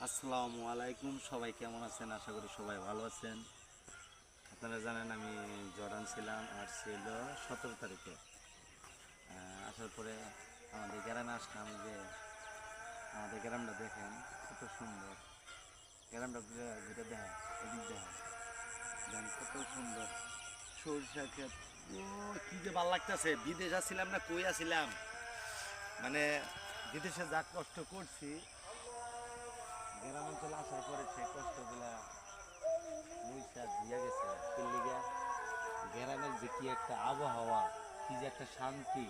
আসসালামু আলাইকুম, সবাই কেমন আছেন? আশা করি সবাই ভালো আছেন। আপনারা জানেন আমি জর্ডান ছিলাম আর ছিল 17 তারিখে। আসার পরে আমাদের গ্রামে আসলাম। যে আমাদের গ্রামটা দেখেন কত সুন্দর। গ্রামটা ঘুরে ঘুরে দেখা, এদিক দেখা দেখেন কত সুন্দর। সরিষা ক্ষেত, ও কি যে ভালো লাগতেছে। বিদেশ আসছিলাম না, কই আসছিলাম, মানে বিদেশে যা কষ্ট করছি, গ্রাম অঞ্চলে আসার পরে সেই কষ্টগুলা মুইসা দিয়া গেছে। কিল্লিগা গ্রামের যে কি একটা আবহাওয়া, কি যে একটা শান্তি,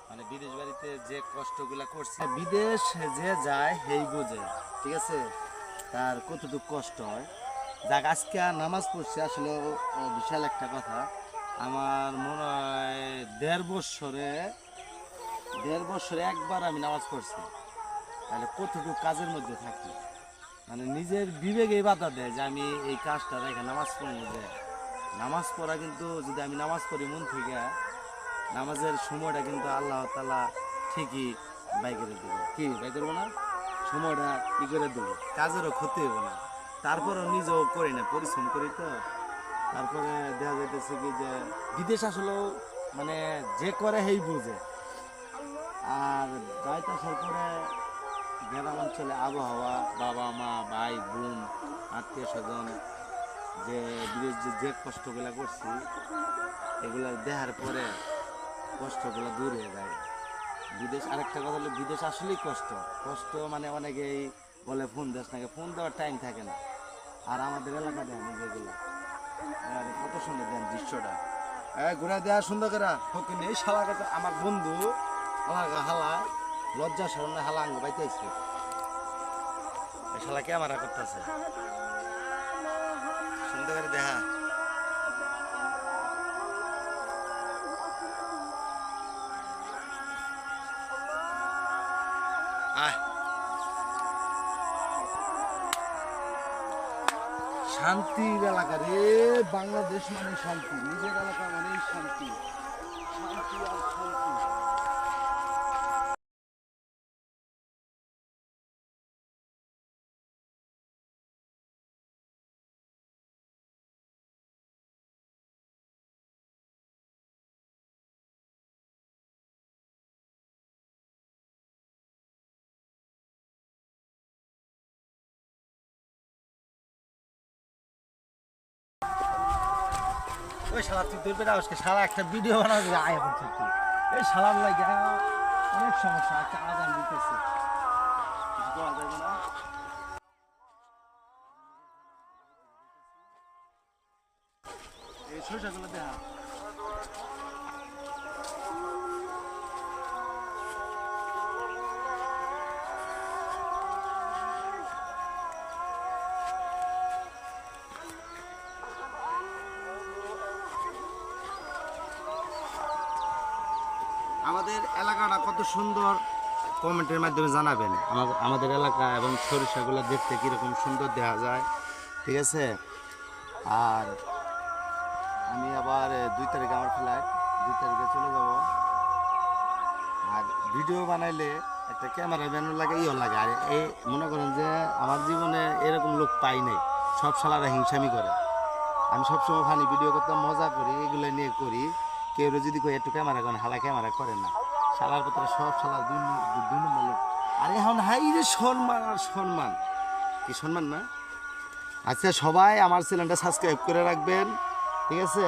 মানে বিদেশ বাড়িতে যে কষ্টগুলা করছে, বিদেশ যে যায় সেই বুঝে, ঠিক আছে, তার কতটুকু কষ্ট হয়। যাক, আজকে নামাজ পড়ছে আসলে বিশাল একটা কথা। আমার মনে হয় দেড় বছরে একবার আমি নামাজ পড়ছি। তাহলে কতটুকু কাজের মধ্যে থাকি, মানে নিজের বিবেকেই বাধা দেয় যে আমি এই কাজটা রেখে নামাজ পড়বো। যে নামাজ পড়া কিন্তু, যদি আমি নামাজ পড়ি মন থেকে, নামাজের সময়টা কিন্তু আল্লাহ তাআলা ঠিকই বাই করে দেবে। কি বাই করবো না, সময়টা ই করে দেবো, কাজেরও ক্ষতি হবে না। তারপরও নিজেও করি না, পরিশ্রম করি তো। তারপরে দেখা যাইতেছে কি যে বিদেশ আসলেও মানে যে করে সেই বুঝে। আর যাইতে আসার পরে গ্রাম অঞ্চলে আবহাওয়া, বাবা মা ভাই বোন আত্মীয় স্বজন, যে বিদেশ যে কষ্টগুলো করছি, এগুলো দেখার পরে কষ্টগুলো দূর হয়ে যায়। বিদেশ, আরেকটা কথা হলো, বিদেশ আসলেই কষ্ট। কষ্ট মানে অনেকেই বলে ফোন দেশ নাকি, ফোন দেওয়ার টাইম থাকে না। আর আমাদের এলাকা দেখেন যেগুলো, কত সুন্দর দেন দৃশ্যটা, ঘুরে দেওয়া সুন্দর করে ফকির নেই শালা কাছে। আমার বন্ধু হালা লজ্জা শরণে হালা আঙ্গ বাইতেছে, শালা ক্যামেরা করতেছে সুন্দর করে দেখা। আয়, শান্তির এলাকা রে, বাংলাদেশ মানে শান্তি, নিজের এলাকা মানে শান্তি, শান্তি আর শান্তি। ওই শালা তুই ধরবে না, আজকে শালা একটা ভিডিও বানাবি, আয় এখন তুই এই শালার লাগে অনেক সমস্যা। একটা আজান দিতেছে, কিছু করা যাবে না। এই সরিষাগুলো দেখা, আমাদের এলাকাটা কত সুন্দর কমেন্টের মাধ্যমে জানাবেন। আমাদের এলাকা এবং সরিষাগুলো দেখতে কীরকম সুন্দর দেখা যায়, ঠিক আছে। আর আমি আবার 2 তারিখে আমার ফ্লাইট, 2 তারিখে চলে যাব। আর ভিডিও বানাইলে একটা ক্যামেরাম্যানও লাগে, ইও লাগে। আর এই মনে করেন যে আমার জীবনে এরকম লোক পাই নাই, সব শালারা হিংসামি করে। আমি সবসময় ফানি ভিডিও করতাম, মজা করি, এগুলো নিয়ে করি। কেউ যদি কই একটু ক্যামেরা করেন, হালা ক্যামেরা করে না। শালার পত্র সব শালার দুই নম্বর লোক। আর এখন হাই রে সম্মান, আর সম্মান কি সম্মান না। আচ্ছা, সবাই আমার চ্যানেলটা সাবস্ক্রাইব করে রাখবেন, ঠিক আছে।